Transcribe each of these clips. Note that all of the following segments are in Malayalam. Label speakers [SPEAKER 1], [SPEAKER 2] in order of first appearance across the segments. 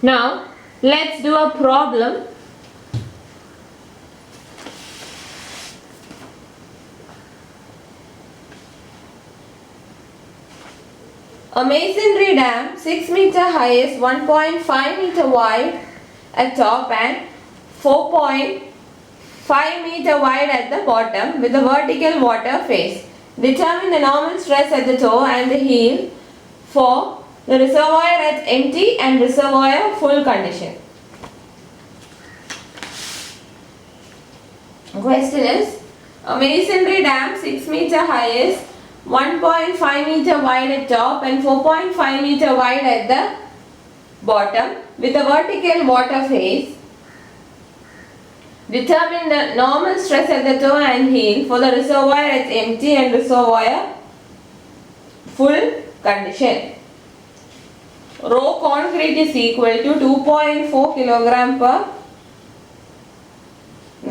[SPEAKER 1] Now let's do a problem. A masonry dam 6 meter high is 1.5 meter wide at top and 4.5 meter wide at the bottom with a vertical water face. Determine the normal stress at the toe and the heel for the reservoir at empty and reservoir full condition. Question is, a masonry dam 6 meter high is 1.5 meter wide at top and 4.5 meter wide at the bottom with a vertical water face. Determine the normal stress at the toe and heel for the reservoir at empty and reservoir full condition. Raw concrete is equal to 2.4 kilogram per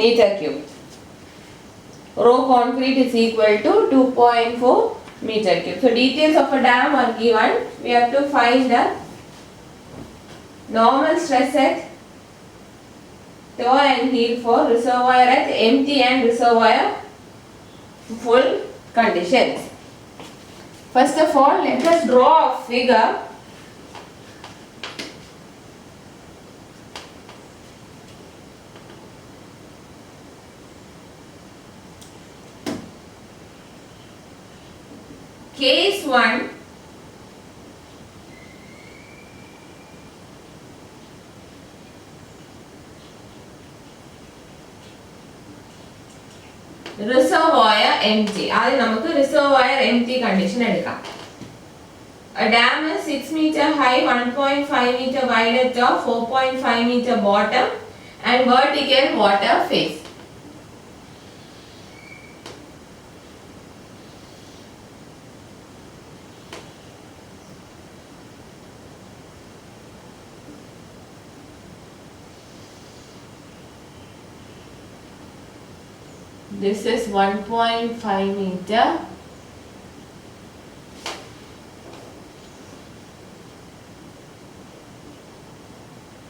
[SPEAKER 1] meter cube. Raw concrete is equal to 2.4 meter cube. So details of a dam are given. We have to find the normal stress at toe and heel for reservoir at empty and reservoir full conditions. First of all, let us draw a figure. Case 1, reservoir empty. ആദ്യം നമുക്ക് reservoir empty condition എടുക്കാം. A dam is 6 meter high, 1.5 meter wide at top, 4.5 meter bottom and vertical water face. This is 1.5 meter.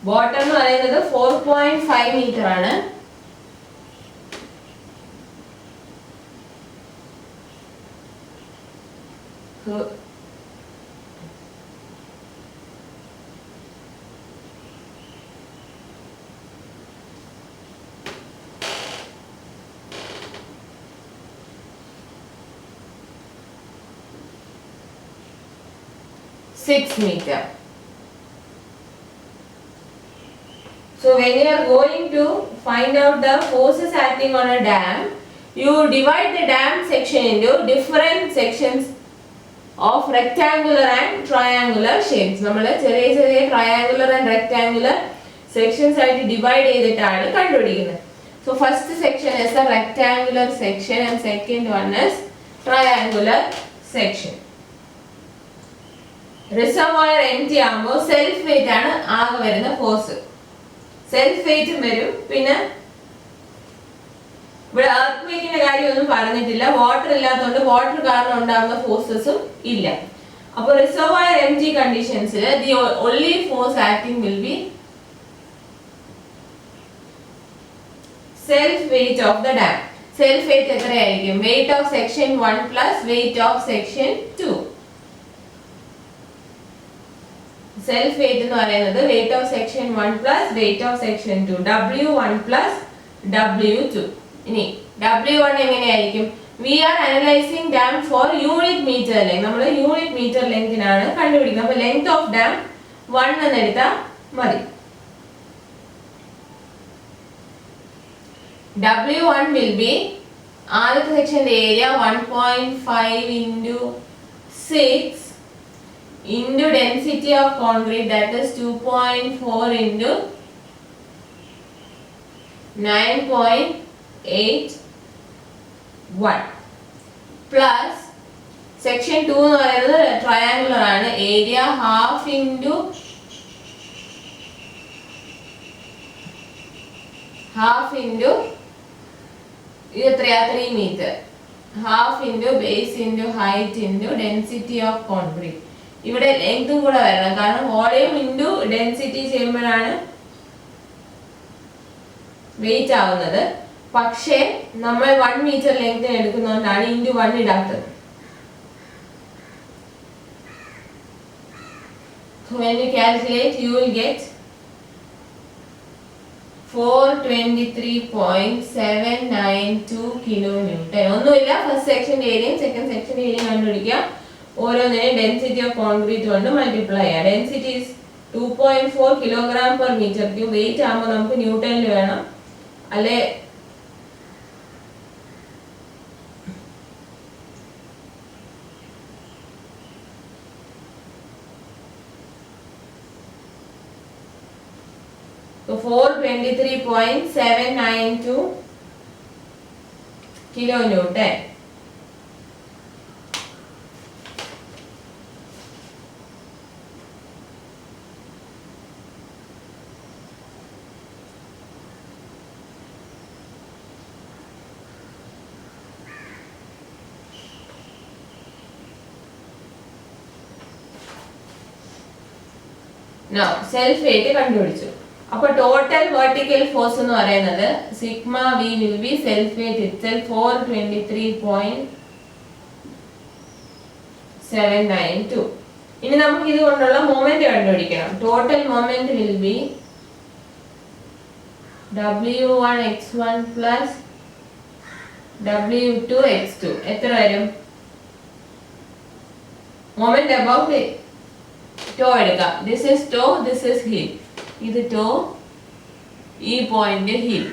[SPEAKER 1] Bottom എന്ന് പറയുന്നത് 4.5 meter ആണ്. Six meter. So when you are going to find out the forces acting on a dam, you divide the dam section into different sections of rectangular and triangular shapes. നമ്മൾ ചെറിയ ചെറിയ triangular and rectangular sections ആയിട്ട് divide ചെയ്തിട്ടാണ് കണ്ടുപിടിക്കുന്നത്. So first section is the rectangular section and second one is triangular section. Reservoir empty ആകുമ്പോൾ സെൽഫ് വെയിറ്റ് ആണ് ആകെ വരുന്ന ഫോഴ്സ്. സെൽഫ് വെയിറ്റും വരും. പിന്നെ ഇവിടെ earthquake-ന്റെ കാര്യമൊന്നും പറഞ്ഞിട്ടില്ല. വാട്ടർ ഇല്ലാത്തതുകൊണ്ട് വാട്ടർ കാരണം ഉണ്ടാകുന്ന ഫോഴ്സസും ഇല്ല. അപ്പോൾ reservoir empty conditions-ൽ the only force acting will be self weight of the dam. Self weight എത്രയായിരിക്കും? Weight of section 1 plus weight of section 2. Self weight എന്ന് പറയുന്നത് weight of section 1 plus weight of section 2. W1 plus W2. ഇനി W1 എങ്ങനെയായിരിക്കും? We are analyzing dam for unit meter length. നമ്മൾ യൂണിറ്റ് മീറ്റർ ലെങ്തിനാണ് കണ്ടുപിടിക്കുന്നത്. അപ്പോൾ ലെങ്ത് ഓഫ് ഡാം 1 എന്ന് എടുത്താൽ മതി. W1 will be ആദ്യത്തെ സെക്ഷന്റെ area 1.5 into 6 into density of concrete, that is 2.4 into 9.81 plus section 2 എന്ന് പറയുന്നത് triangular ആണ്. Area half into ഇത് എത്രയാ? 3 meter. Half into base into height into density of concrete. ഇവിടെ ലെങ്തും കൂടെ വരണം, കാരണം വോളിയം ഇൻറ്റു ഡെൻസിറ്റി ചെയ്യുമ്പോഴാണ് വെയിറ്റ് ആവുന്നത്. പക്ഷേ നമ്മൾ 1 മീറ്റർ ലെങ്ത് എടുക്കുന്നതുകൊണ്ടാണ് ഇൻറ്റു 1 ഇടാത്തത്. So when you calculate, you will get 423.792 kilonewton. ഒന്നുമില്ല, ഫസ്റ്റ് സെക്ഷൻ്റെ ഏരിയയും സെക്കൻഡ് സെക്ഷൻ്റെ ഏരിയയും കണ്ടുപിടിക്കുക. ഓരോന്നിനെയും ഡെൻസിറ്റി ഓഫ് കോൺക്രീറ്റ് കൊണ്ട് മൾട്ടിപ്ലൈ ചെയ്യുക. Density is 2.4 kg/m3. വെയിറ്റ് ആകുമ്പോൾ നമുക്ക് ന്യൂട്ടണിൽ വേണം, അല്ലെ So 423.792 kilonewton. Now self weight കണ്ടുപിടിച്ചു. അപ്പോൾ ടോട്ടൽ വെർട്ടിക്കൽ ഫോഴ്സ് എന്ന് പറയുന്നത് sigma V will be self weight itself 423.792. ഇനി നമുക്ക് ഇത് കൊണ്ടുള്ള മൊമെന്റ് കണ്ടുപിടിക്കണം. Total moment will be W1x1 plus W2x2. എത്ര വരും? മൊമെന്റ് അബൌട്ട് ടോ എടുക്കാം. This is toe, this is heel. ഇത് ടോ, ഈ പോയിന്റ് ഹീൽ.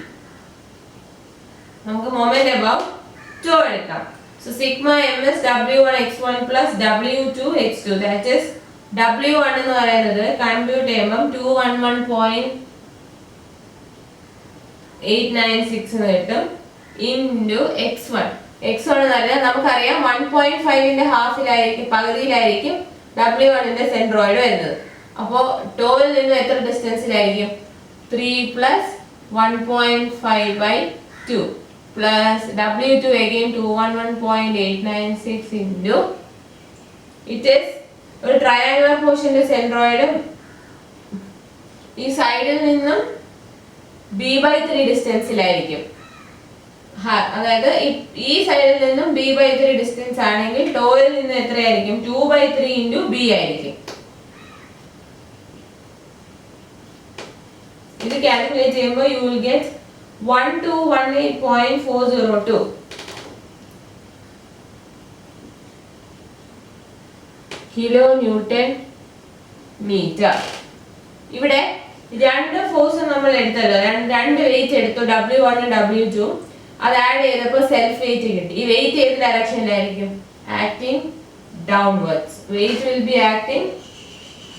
[SPEAKER 1] നമുക്ക് മൊമെന്റ് അബൌട്ട് ടോ എടുക്കാം. So sigma m is W1x1 plus W2x2. That is W1 എന്ന് പറയുന്നത് കമ്പ്യൂട്ട് ചെയ്യുമ്പോൾ 211.896 എന്ന് കിട്ടും ഇൻറ്റു x1. x1 എന്ന് പറഞ്ഞാൽ നമുക്കറിയാം 1.5ന്റെ ഹാഫിലായിരിക്കും, പകുതിയിലായിരിക്കും W1ന്റെ സെൻട്രോയിഡ് വരുന്നത്. അപ്പോൾ ടോയിൽ നിന്ന് എത്ര ഡിസ്റ്റൻസിലായിരിക്കും? 3 plus 1.5/2 plus W2 again 211.896 into it is ഒരു ട്രയാങ്കുലർ പോർഷന്റെ സെൻട്രോയിഡ് ഈ സൈഡിൽ നിന്നും B/3 ഡിസ്റ്റൻസിലായിരിക്കും. അതായത് ഈ സൈഡിൽ നിന്നും B/3 ഡിസ്റ്റൻസ് ആണെങ്കിൽ ടോയിൽ നിന്ന് എത്രയായിരിക്കും? 2/3 ഇൻറ്റു B ആയിരിക്കും. ഇത് കാൽക്കുലേറ്റ് ചെയ്യുമ്പോൾ you will get 1218.402. Kilo newton metre. ഇവിടെ രണ്ട് ഫോഴ്സ് നമ്മൾ എടുത്തല്ലോ, രണ്ട് വെയിറ്റ് എടുത്തു, W1 W2. അത് ആഡ് ചെയ്തപ്പോൾ സെൽഫ് വെയിറ്റ് കിട്ടി. ഈ വെയിറ്റ് ഏത് ഡയറക്ഷനിലായിരിക്കും? Acting downwards. Weight will be acting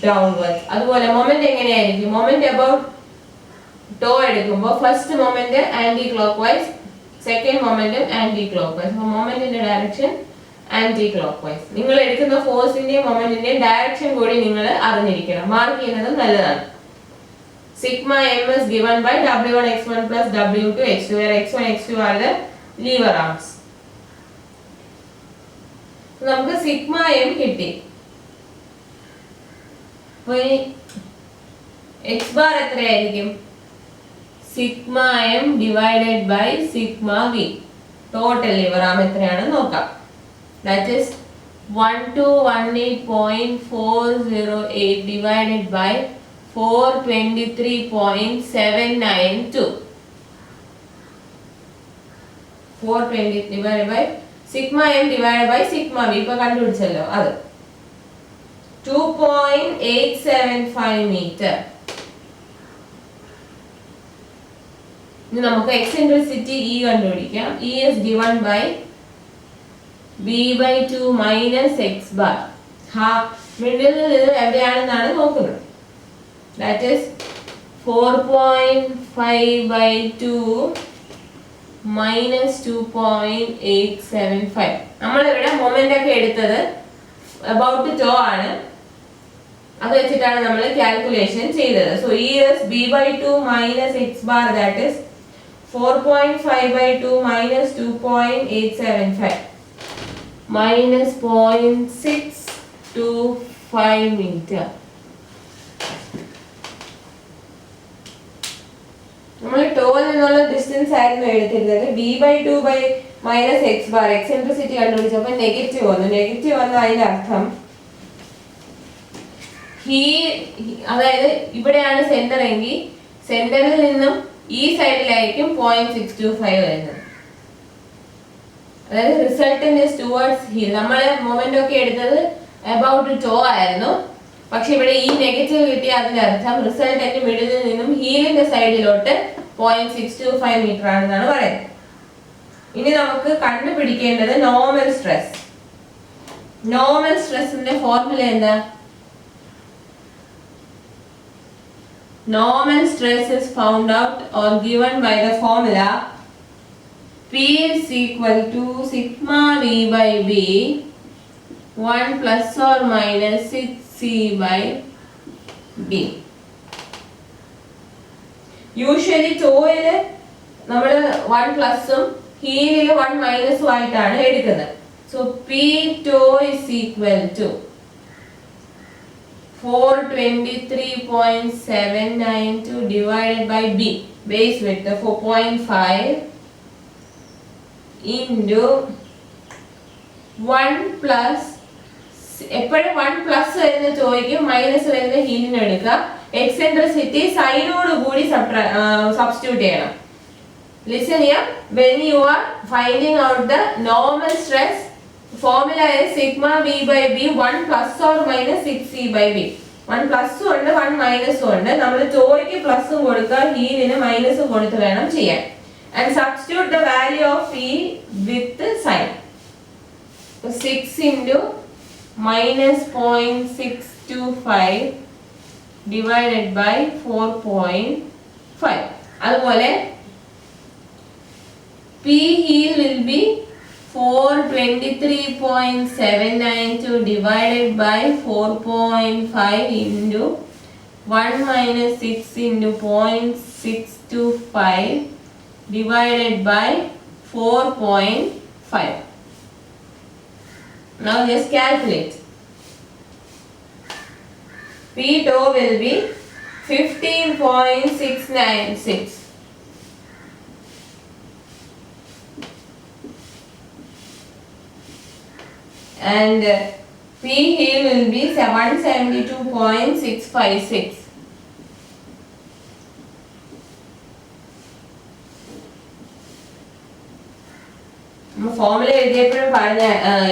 [SPEAKER 1] downwards. അതുപോലെ മൊമെന്റ് എങ്ങനെയായിരിക്കും? മൊമെന്റ് അബൌട്ട് ടോ എടുക്കുമ്പോൾ first moment anticlockwise, second മൊമെന്റും ആന്റി ക്ലോക്ക് വൈസ്. അപ്പോൾ മൊമെന്റിന്റെ ഡയറക്ഷൻ ആന്റി ക്ലോക്ക് വൈസ്. നിങ്ങൾ എടുക്കുന്ന ഫോഴ്സിന്റെയും മൊമെന്റിന്റെയും ഡയറക്ഷൻ കൂടി നിങ്ങൾ അറിഞ്ഞിരിക്കണം. മാർക്ക് ചെയ്യുന്നത് നല്ലതാണ്. Sigma m is given by W1x1 plus W2x2, where x1 x2 are the lever arms. നമുക്ക് സിഗ്മ m കിട്ടി. അപ്പോൾ ഈ x bar എത്രയായിരിക്കും? Sigma m divided by sigma v. Total lever arm എത്രയാണെന്ന് നോക്കാം. That is 1218.408 divided by 423.792. 420 divided by sigma m divided by sigma v. ഇപ്പോൾ കണ്ടുപിടിച്ചല്ലോ അത് 2.875 മീറ്റർ. ഇനി നമുക്ക് എക്സെൻട്രിസിറ്റി E കണ്ടുപിടിക്കാം. E is given by B/2 minus x bar. Middle നിന്ന് എവിടെയാണെന്നാണ് നോക്കുന്നത്. That is 4.5/2 minus 2.875. നമ്മളിവിടെ മൊമെന്റ് ഒക്കെ എടുത്തത് about ടോ ആണ്. അത് വെച്ചിട്ടാണ് നമ്മൾ കാൽക്കുലേഷൻ ചെയ്തത്. So E is B/2 minus x bar, that is 4.5/2 minus 2.875 minus 0.625. 5 meter. നമ്മൾ ടോയിൽ നിന്നുള്ള ഡിസ്റ്റൻസ് ആയിരുന്നു എടുത്തിരുന്നത്. b/2 minus X bar eccentricity കണ്ടുപിടിച്ചപ്പോൾ നെഗറ്റീവ് വന്നു. നെഗറ്റീവ് വന്ന അതിന്റെ അർത്ഥം അതായത് ഇവിടെയാണ് സെന്റർ എങ്കിൽ സെന്ററിൽ നിന്നും ഈ സൈഡിലായിരിക്കും 0.625 വരുന്നത്. അതായത് റിസൾട്ടന്റ് ഇസ് ടുവേർഡ്സ് ഹീൽ. നമ്മൾ മൊമെന്റ് ഒക്കെ എടുത്തത് അബൌട്ട് ടോ ആയിരുന്നു. പക്ഷെ ഇവിടെ ഈ നെഗറ്റീവ് കിട്ടിയ അതിന്റെ അർത്ഥം റിസൾട്ടന്റ് മിഡിലിൽ നിന്നും ഹീലിന്റെ സൈഡിലോട്ട് 0.625 മീറ്റർ ആണെന്നാണ് പറയുന്നത്. ഇനി നമുക്ക് കണ്ടുപിടിക്കേണ്ടത് നോർമൽ സ്ട്രെസ്. നോർമൽ സ്ട്രെസ്സിന്റെ ഫോർമുല എന്താ? Normal stress is found out or given by the formula P is equal to sigma V by B 1 plus or minus 6C by B. Usually ടോയിൽ നമ്മൾ 1 പ്ലസും ഹീലിൽ 1 മൈനസും ആയിട്ടാണ് എടുക്കുന്നത്. So P toe is equal to 423.792 divided by B, base width 4.5 into 1 plus എപ്പോഴും 1 പ്ലസ് വരുന്ന ചോദിക്കും മൈനസ് വരുന്ന ഹീലിന് എടുക്കുക. എക്സെൻട്രിസിറ്റി സൈനോട് കൂടി സബ്സ്റ്റിറ്റ്യൂട്ട് ചെയ്യണം. Listen here, when you are finding out the normal stress, formula is sigma V by B 1 plus or minus 6C by B. 1 പ്ലസും ഉണ്ട് 1 മൈനസും ഉണ്ട്. നമ്മൾ ടോയ്ക്ക് പ്ലസും കൊടുക്കുക, ഹീലിന് മൈനസും കൊടുത്ത് വേണം ചെയ്യാൻ. And substitute the value of E with sign. So 6 into minus 0.625 divided by 4.5. അതുപോലെ P heel will be 423.792 divided by 4.5 into 1 minus 6 into 0.625 divided by 4.5. Now just calculate. P tau will be 15.696. And P heel will be 172.656. Formula എഴുതിയപ്പോഴും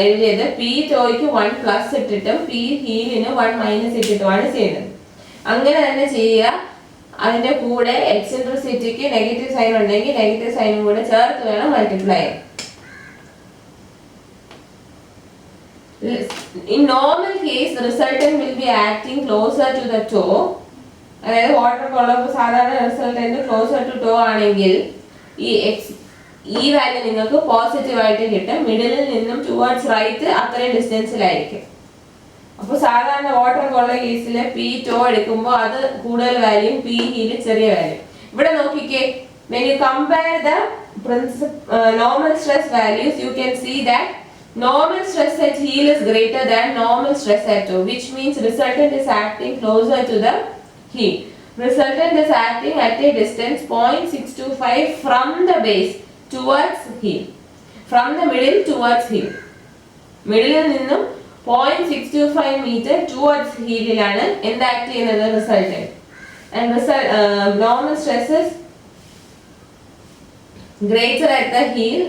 [SPEAKER 1] എഴുതിയത് പി ടോയ്ക്ക് 1 പ്ലസ് ഇട്ടിട്ടും പി ഹീലിന് 1 മൈനസ് ഇട്ടിട്ടുമാണ് ചെയ്തത്. അങ്ങനെ തന്നെ ചെയ്യുക. അതിന്റെ കൂടെ എക്സെൻട്രിസിറ്റിക്ക് നെഗറ്റീവ് സൈൻ ഉണ്ടെങ്കിൽ നെഗറ്റീവ് സൈനും കൂടെ ചേർത്ത് വേണം മൾട്ടിപ്ലൈ ചെയ്യാൻ. In normal case, the resultant will be acting closer to the toe. അതായത് വാട്ടർ കൊള്ളപ്പോൾ സാധാരണ റിസൾട്ടന്റ് ക്ലോസർ ടു ടോ ആണെങ്കിൽ ഈ വാല്യൂ നിങ്ങൾക്ക് പോസിറ്റീവ് ആയിട്ട് കിട്ടും. മിഡിലിൽ നിന്നും ടുവേർഡ്സ് റൈറ്റ് അത്രയും ഡിസ്റ്റൻസിലായിരിക്കും. അപ്പോൾ സാധാരണ വാട്ടർ കൊള്ള കേസിൽ പി ടോ എടുക്കുമ്പോൾ അത് കൂടുതൽ വാല്യൂ, പി ഹീൽ ചെറിയ വാല്യൂ. ഇവിടെ നോക്കിക്കേ, when you compare the normal stress values, you can see that normal stress at heel is greater than normal stress at toe, which means resultant is acting closer to the heel. Resultant is acting at a distance 0.625 from the base towards heel, from the middle towards heel. Middle നിന്നും 0.625 meter towards heel ലാണ് എന്ത് ആക്ട് ചെയ്യുന്നത്? resultant. And normal stress is greater at the heel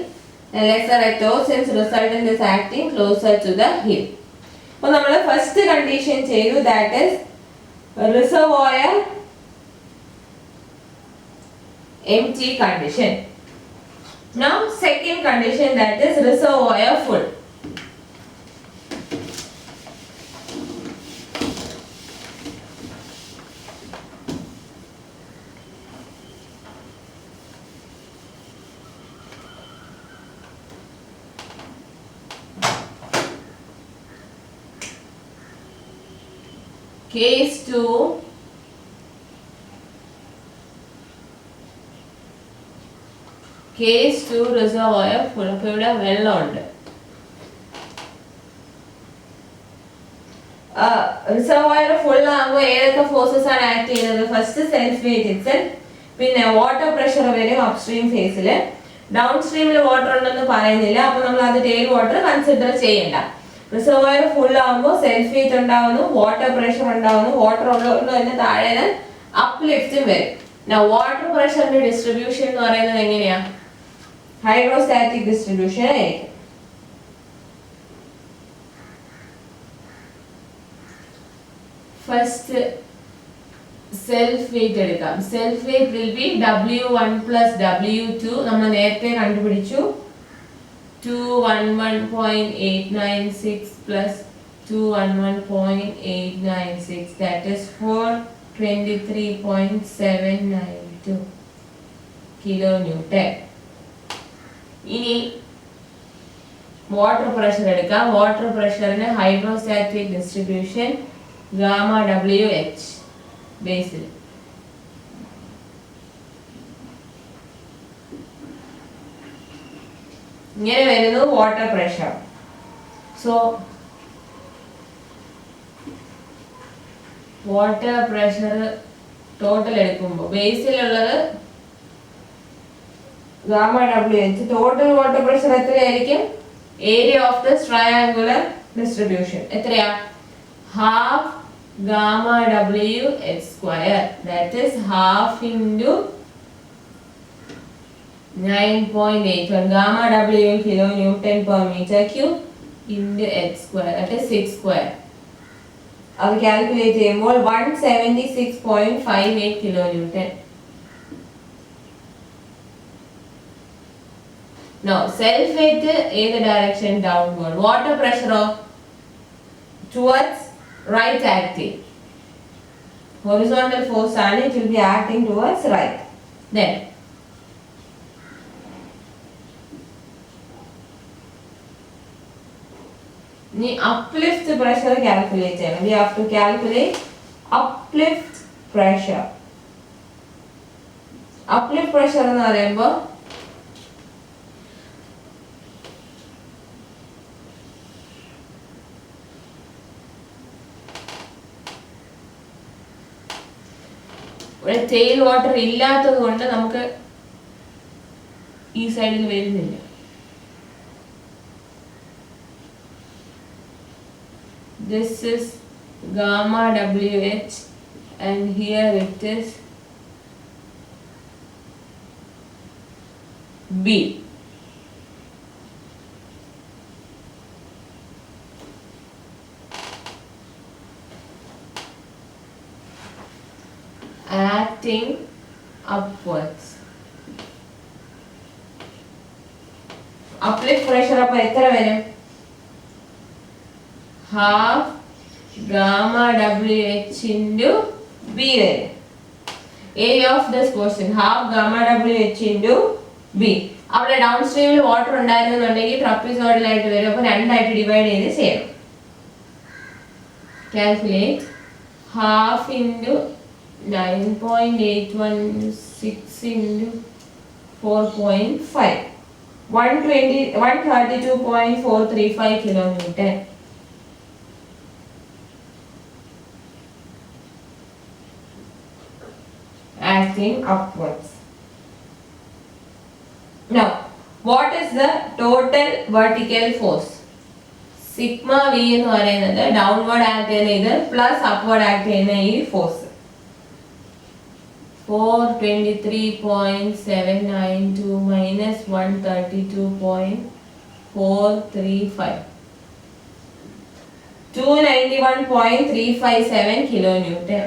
[SPEAKER 1] and lesser at toe since resultant is acting closer to the heel. അപ്പോൾ നമ്മൾ ഫസ്റ്റ് കണ്ടീഷൻ ചെയ്തു, that is reservoir empty condition. Now second condition, that is reservoir full. Case 2, reservoir full. അപ്പോൾ ഇവിടെ വെള്ളമുണ്ട്. റിസർവോയർ ഫുൾ ആകുമ്പോൾ ഏതൊക്കെ ഫോഴ്സസ് ആണ് ആക്ട് ചെയ്യുന്നത്? ഫസ്റ്റ് സെൽഫ് വെയിറ്റ് ഇറ്റ്സെൽഫ്, പിന്നെ വാട്ടർ പ്രഷർ വരും അപ്സ്ട്രീം ഫേസിൽ. ഡൗൺ സ്ട്രീമിൽ വാട്ടർ ഉണ്ടെന്ന് പറയുന്നില്ല, അപ്പൊ നമ്മൾ അത് ടെയിൽ വാട്ടർ കൺസിഡർ ചെയ്യണ്ട. റിസർവോയർ ഫുൾ ആകുമ്പോൾ സെൽഫ് വെയിറ്റ് ഉണ്ടാവുന്നു, വാട്ടർ പ്രഷർ ഉണ്ടാവുന്നു. വാട്ടർ ഉള്ളതുകൊണ്ട് തന്നെ താഴെ അപ്ലിഫ്റ്റും വരും. വാട്ടർ പ്രഷറിന്റെ ഡിസ്ട്രിബ്യൂഷൻ എന്ന് പറയുന്നത് എങ്ങനെയാ? ഹൈഡ്രോസ്റ്റാറ്റിക് ഡിസ്ട്രിബ്യൂഷൻ ആയിരിക്കും. ഫസ്റ്റ് സെൽഫ് വെയിറ്റ് എടുക്കാം. Self wait will B W1 plus W2. നമ്മൾ നേരത്തെ കണ്ടുപിടിച്ചു. 211.896 plus 211.896, that is 423.792 kilonewton. ഇനി വാട്ടർ പ്രഷർ എടുക്കാം. വാട്ടർ പ്രഷറിന് ഹൈഡ്രോസ്റ്റാറ്റിക് ഡിസ്ട്രിബ്യൂഷൻ ഗാമ WH ബേസിൽ. ഇങ്ങനെ വരുന്നു water pressure. So water pressure total എടുക്കുമ്പോൾ ബേസിലുള്ളത് gamma WH, total water pressure എത്രയായിരിക്കും? Area of the triangular distribution എത്രയാ? Half gamma WH square, that is half into 9.81. Gamma W in kilonewton per meter cube into h square, that is 6 square. അത് കാൽക്കുലേറ്റ് ചെയ്യുമ്പോൾ 176.58 kilonewton. Now self weight ഏത് direction? Downward. Water pressure towards right acting. Horizontal force and it will be acting towards right. Then uplift pressure calculate. We have to calculate uplift pressure. Uplift pressure എന്ന് പറയുമ്പോൾ ഇവിടെ ടെയിൽ വാട്ടർ ഇല്ലാത്തത് കൊണ്ട് നമുക്ക് ഈ സൈഡിൽ വരുന്നില്ല. This is gamma WH and here it is B. Acting upwards. Uplift pressure അപ്പോൾ എത്ര വരും? half gamma WH into B വരും. Area of this question half gamma WH into B. അവിടെ ഡൗൺ സ്ട്രീമിൽ വാട്ടർ ഉണ്ടായിരുന്നുണ്ടെങ്കിൽ ട്രപ്പീസോയിഡൽ ആയിട്ട് വരും. അപ്പോൾ രണ്ടായിട്ട് ഡിവൈഡ് ചെയ്ത് ചെയ്യണം. Calculate half into 9.816 into 4.5, 132.435 kilonewton. Acting upwards. Now, what is the total vertical force? Sigma V എന്ന് പറയുന്നത് downward act ചെയ്യുന്ന ഇത് plus upward act ചെയ്യുന്ന ഈ force. 423.792 minus 132.435, 291.357 kilonewton.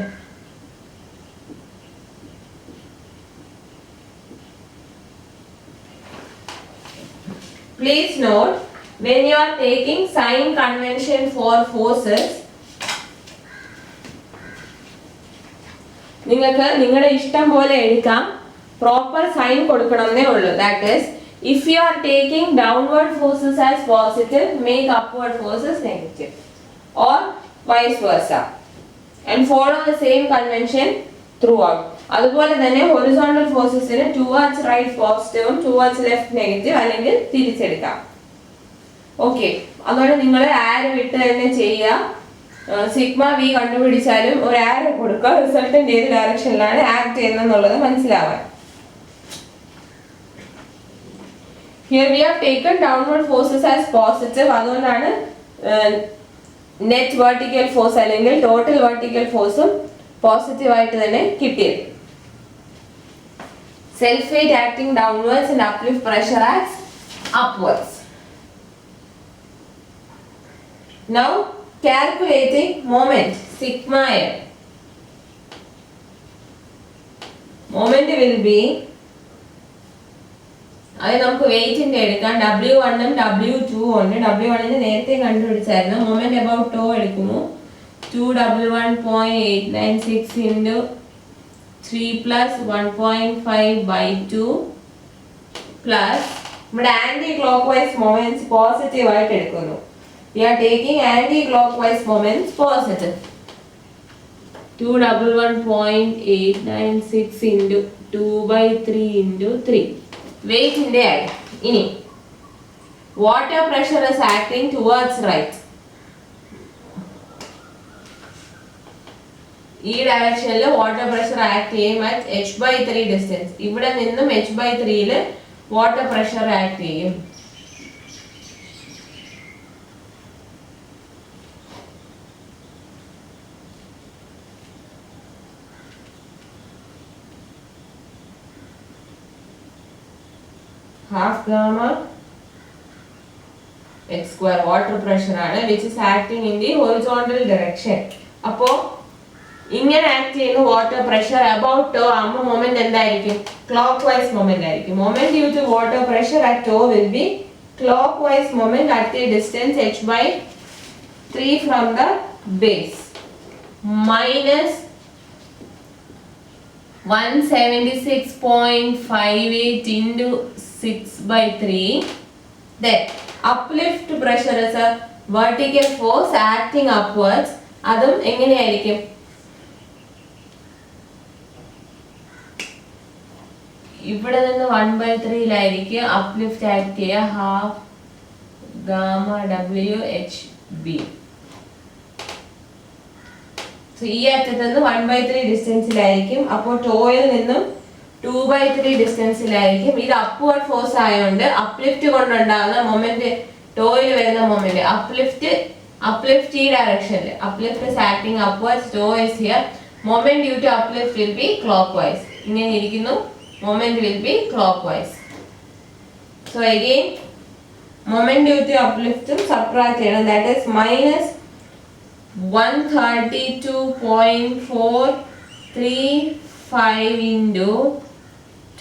[SPEAKER 1] Please note, when you are taking sign convention for forces, നിങ്ങൾക്ക് നിങ്ങളുടെ ഇഷ്ടം പോലെ എടുക്കാം, പ്രോപ്പർ സൈൻ കൊടുക്കണമെന്നേ ഉള്ളൂ. That is if you are taking downward forces as positive, make upward forces negative or vice versa and follow the same convention throughout. അതുപോലെ തന്നെ ഹൊറിസോണ്ടൽ ഫോഴ്സസിന് ടുവേർഡ്സ് റൈറ്റ് പോസിറ്റീവും ടുവേർഡ്സ് ലെഫ്റ്റ് നെഗറ്റീവ് അല്ലെങ്കിൽ തിരിച്ചെടുക്കാം. ഓക്കെ, അതുകൊണ്ട് നിങ്ങൾ ആര് വിട്ട് തന്നെ ചെയ്യുക. സിഗ്മ വി കണ്ടുപിടിച്ചാലും ഒരു ആരോ കൊടുക്കുക, റിസൾട്ടന്റ് ഏത് ഡയറക്ഷനിലാണ് ആക്ട് ചെയ്യുന്നത് മനസ്സിലാവാൻ. Here we have taken downward forces as positive. അതുകൊണ്ടാണ് നെറ്റ് വെർട്ടിക്കൽ ഫോഴ്സ് അല്ലെങ്കിൽ ടോട്ടൽ വെർട്ടിക്കൽ ഫോഴ്സും പോസിറ്റീവ് ആയിട്ട് തന്നെ കിട്ടിയത്. Self weight acting downwards and uplift pressure acts upwards. Now calculating moment sigma m. Moment will be, അത് നമുക്ക് വെയിറ്റിന്റെ എടുക്കാം. W1 ഉം W2 ഉണ്ട്. W1 നേരത്തെ കണ്ടുപിടിച്ചായിരുന്നു. മൊമെന്റ് അബൌട്ട് ടോ എടുക്കുന്നു. 211.896 into 3 plus 1.5 by 2 plus നമ്മുടെ anticlockwise moments positive ആയിട്ട് എടുക്കുന്നു. We are taking anti-clockwise moments positive. 211.896 into 2 by 3 into 3. Weight in the air. Ini. Water pressure is acting towards right. ഈ ഡയറക്ഷനിൽ വാട്ടർ പ്രഷർ ആക്ട് ചെയ്യും at h/3 ഡിസ്റ്റൻസ്. ഇവിടെ നിന്നും h/3 വാട്ടർ പ്രഷർ ആക്ട് ചെയ്യും. half gamma x square water pressure ആണ് which is acting in the horizontal direction. അപ്പോൾ ഇങ്ങനെ ആക്ട് ചെയ്യുന്ന വാട്ടർ പ്രഷർ അബൌട്ട് ടോ ആകുമ്പോൾ മൊമെന്റ് എന്തായിരിക്കും? ക്ലോക്ക് വൈസ് മൊമെന്റ് ആയിരിക്കും. Moment due to water pressure at toe will be clock vice moment at a distance h/3 from the base minus 176.58 into 6/3. Then uplift pressure is a vertical force acting upwards. അതും എങ്ങനെയായിരിക്കും? ഇവിടെ നിന്ന് 1/3 അപ്ലിഫ്റ്റ് ആക്ട് ചെയ്യുക ഹാഫ് ഗാമ WHB. ഈ അറ്റത്ത് നിന്ന് 1/3 ഡിസ്റ്റൻസിലായിരിക്കും. അപ്പോൾ ടോയിൽ നിന്നും 2/3 ഡിസ്റ്റൻസിലായിരിക്കും. ഇത് അപ്വേർഡ് ഫോഴ്സ് ആയതുകൊണ്ട് അപ്ലിഫ്റ്റ് കൊണ്ടുണ്ടാകുന്ന മൊമെന്റ്, ടോയിൽ വരുന്ന മൊമെന്റ് uplift ഈ ഡയറക്ഷനിൽ uplift is acting upwards, toe is here. Moment due to uplift will be clockwise. ഇങ്ങനെ ഇരിക്കുന്നു. Moment will be clockwise. So again moment due to uplift subtract ചെയ്യണം. That is minus 132.435 into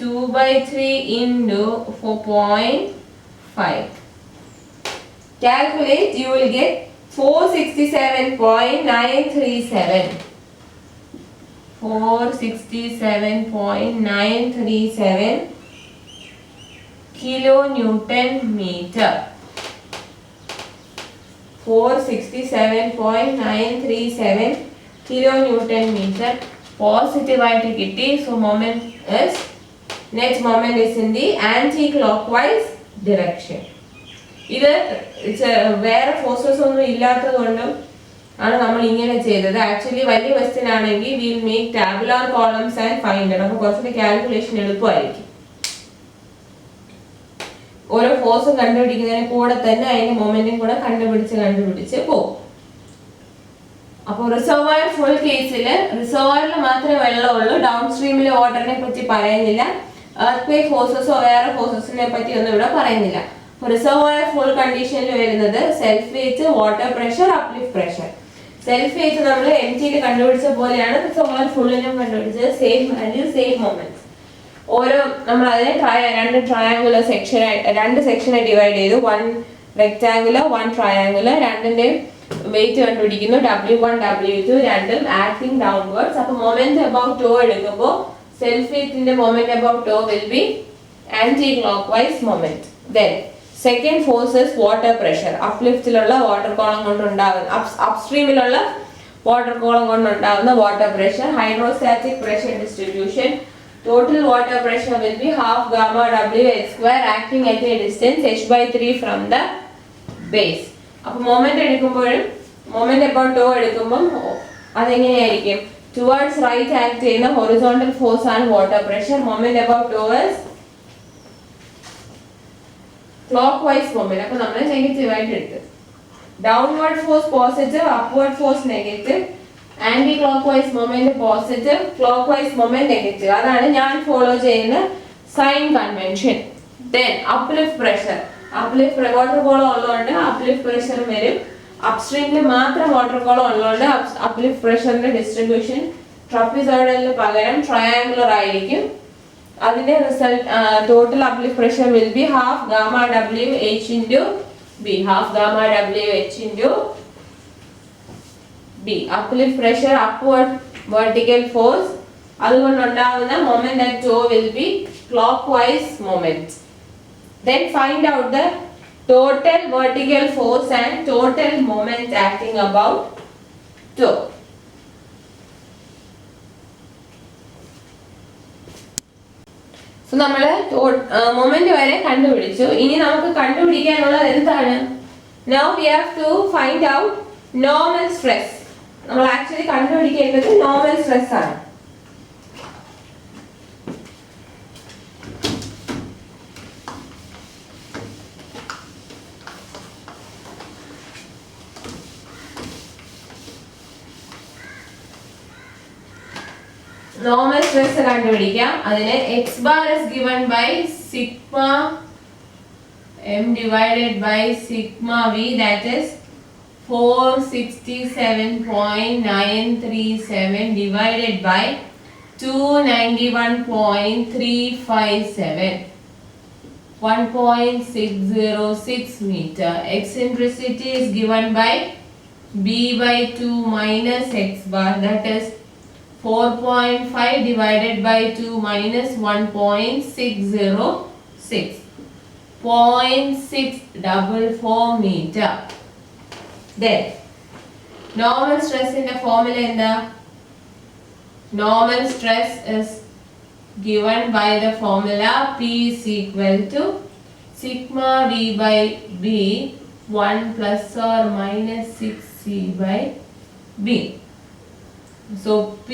[SPEAKER 1] 2/3 into 4.5. Calculate, you will get 467.937. 467.937 kilonewton meter. 467.937 kilonewton meter. Positive ആയിട്ട് കിട്ടി. So moment is, net moment is in the anti-clockwise direction. ഇത് വേറെ ഫോഴ്സസ് ഒന്നും ഇല്ലാത്തത് കൊണ്ടും ആണ് നമ്മൾ ഇങ്ങനെ ചെയ്തത്. ആക്ച്വലി വലിയ ക്വസ്റ്റ്യൻ ആണെങ്കിൽ will make tabular columns and find. അപ്പോൾ കുറച്ചുകൂടി കാൽക്കുലേഷൻ എളുപ്പമായിരിക്കും. ഓരോ ഫോഴ്സും കണ്ടുപിടിക്കുന്നതിന് കൂടെ തന്നെ അതിന്റെ മൊമെന്റും കൂടെ കണ്ടുപിടിച്ച് പോകും. അപ്പോൾ റിസർവോയർ ഫുൾ കേസിൽ റിസർവോയറിൽ മാത്രമേ വെള്ളമുള്ളൂ. ഡൗൺ സ്ട്രീമിലെ വാട്ടറിനെ പറ്റി പറയുന്നില്ല. എർത്ത് ഫോഴ്സസോ വേറെ ഫോഴ്സസിനെ പറ്റി ഒന്നും ഇവിടെ പറയുന്നില്ല. റിസർവോയർ ഫുൾ കണ്ടീഷനിൽ വരുന്നത് self weight, water pressure, uplift pressure. Self weight നമ്മൾ എംടിയിൽ കണ്ടുപിടിച്ച പോലെയാണ് റിസർവോയർ ഫുള്ളിനും കണ്ടുപിടിച്ചത്. Same value, same moments. ഓരോ നമ്മൾ അതിനെ രണ്ട് ട്രയാങ്കുലർ സെക്ഷൻ, രണ്ട് സെക്ഷനെ ഡിവൈഡ് ചെയ്തു. 1 റെക്ടാങ്കുലർ 1 ട്രയാങ്കുലർ. രണ്ടിന്റെയും വെയിറ്റ് കണ്ടുപിടിക്കുന്നു. W1 W2 രണ്ടും ആക്ടിങ് ഡൗൺവേർഡ്സ്. അപ്പോൾ മൊമെന്റ് അബൌട്ട് ടോ എടുക്കുമ്പോൾ സെൽഫ് വെയ്റ്റിന്റെ moment about toe will be anti clock vice moment. Then second force is water pressure. അപ്ലിഫ്റ്റിലുള്ള വാട്ടർ കോളം കൊണ്ടുണ്ടാകുന്ന, അപ്സ്ട്രീമിലുള്ള വാട്ടർ കോളം കൊണ്ടുണ്ടാകുന്ന water pressure. Hydrostatic pressure distribution. Total water pressure will be half gamma WH square acting at a distance h/3 from the base. അപ്പോൾ മൊമെന്റ് എടുക്കുമ്പോഴും മൊമെന്റ് അബൌട്ട് ടോ എടുക്കുമ്പോൾ അതെങ്ങനെയായിരിക്കും? ടുവേർഡ്സ് റൈറ്റ് ആക്ട് ചെയ്യുന്ന ഹൊറിസോണ്ടൽ ഫോഴ്സ് ആണ് water pressure. Moment about toe is clock vice moment. അപ്പൊ നമ്മൾ നെഗറ്റീവ് ആയിട്ട് എടുത്തു. Downward force positive, upward force negative, anti clock vice moment positive, clock vice moment negative. അതാണ് ഞാൻ ഫോളോ ചെയ്യുന്ന sign convention. Then uplift pressure. Uplift water column ഉള്ളതുകൊണ്ട് അപ്ലിഫ്റ്റ് പ്രഷർ വരും. അപ്സ്ട്രീമിൽ മാത്രം വാട്ടർ കോളം ഉള്ളതുകൊണ്ട് അപ്ലിഫ്റ്റ് പ്രഷറിന്റെ ഡിസ്ട്രിബ്യൂഷൻ ട്രപ്പിസോയിഡലിന് പകരം ട്രയാങ്കുലർ ആയിരിക്കും. അതിന്റെ result total uplift pressure will be half gamma W H into B. Half gamma W H into B. Uplift pressure upward vertical force. അതുകൊണ്ടുണ്ടാകുന്ന moment at toe will be clock vice moment. Then find out the total vertical force and total moment acting about toe. So നമ്മൾ മൊമെന്റ് വരെ കണ്ടുപിടിച്ചു. ഇനി നമുക്ക് കണ്ടുപിടിക്കാനുള്ളത് എന്താണ്? Now we have to find out normal stress. നമ്മൾ ആക്ച്വലി കണ്ടുപിടിക്കേണ്ടത് നോർമൽ സ്ട്രെസ് ആണ്. നോർമൽ സ്ട്രെസ് കണ്ടുപിടിക്കാം. അതിന് x bar is given by sigma m divided by sigma v, that is 467.937 divided by 291.357, 1.606 meter. Eccentricity is given by b by 2 minus x bar, that is 4.5 divided by 2 minus 1.606, 0.644 meter. Then normal stress in the formula in the normal stress is given by the formula P is equal to sigma v by b 1 plus or minus 6c by b. So P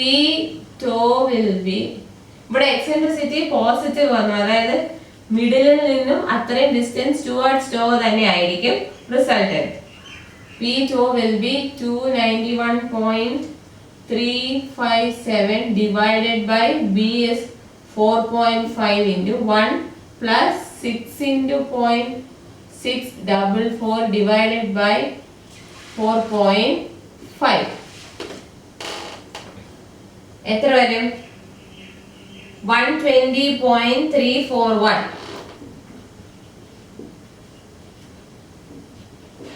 [SPEAKER 1] tau will be, ഇവിടെ eccentricity പോസിറ്റീവ് വന്നു, അതായത് മിഡിലിൽ നിന്നും അത്രയും ഡിസ്റ്റൻസ് ടുവേർഡ്സ് ടോ തന്നെ ആയിരിക്കും resultant. P tau will be 291.357 divided by B is 4.5 into 1 plus 6 into 0.644 divided by 4.5. എത്ര വരും? 120.341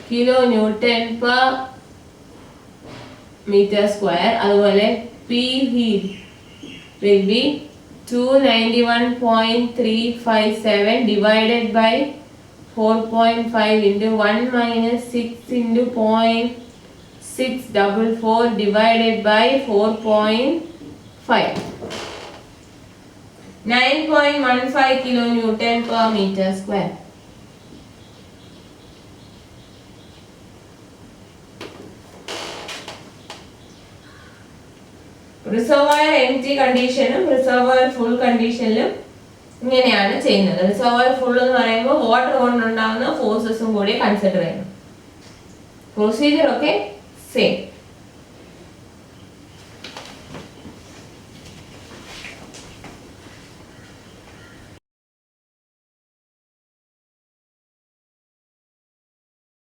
[SPEAKER 1] kilo newton per metre square. അതുപോലെ P heat will be 291.357 divided by 4.5 into 1 minus 6 into 0.644 divided by 4.5. 9.15 kilonewton per meter square. Reservoir empty കണ്ടീഷനും റിസർവോയർ ഫുൾ കണ്ടീഷനിലും ഇങ്ങനെയാണ് ചെയ്യുന്നത്. റിസർവോയർ ഫുൾ എന്ന് പറയുമ്പോൾ വാട്ടർ കൊണ്ടുണ്ടാകുന്ന ഫോഴ്സസും കൂടി കൺസിഡർ ചെയ്യണം. പ്രൊസീജിയർ ഒക്കെ സെയിം.